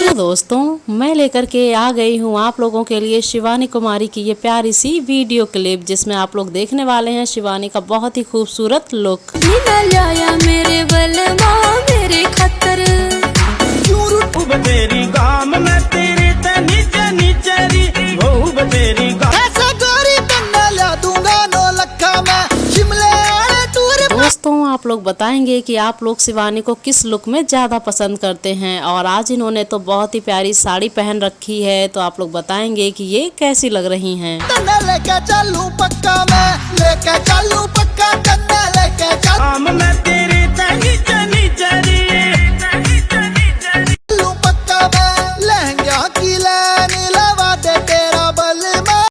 तो दोस्तों मैं लेकर के आ गई हूँ आप लोगों के लिए शिवानी कुमारी की ये प्यारी सी वीडियो क्लिप, जिसमें आप लोग देखने वाले हैं शिवानी का बहुत ही खूबसूरत लुक। मेरे बलवा मेरे खतर तेरी गाम में तेरे ते नीचे नीचे री बहुत तेरी ऐसा गोरी कन्ना ला दूंगा 9 लखा में शिमले आड़े टूर। दोस्तों आप लोग बताएंगे कि आप लोग शिवानी को किस लुक में ज्यादा पसंद करते हैं, और आज इन्होंने तो बहुत ही प्यारी साड़ी पहन रखी है, तो आप लोग बताएंगे कि ये कैसी लग रही हैं। लेके चलूं पक्का मैं लेके चलूं पक्का कन्ना लेके चल मैं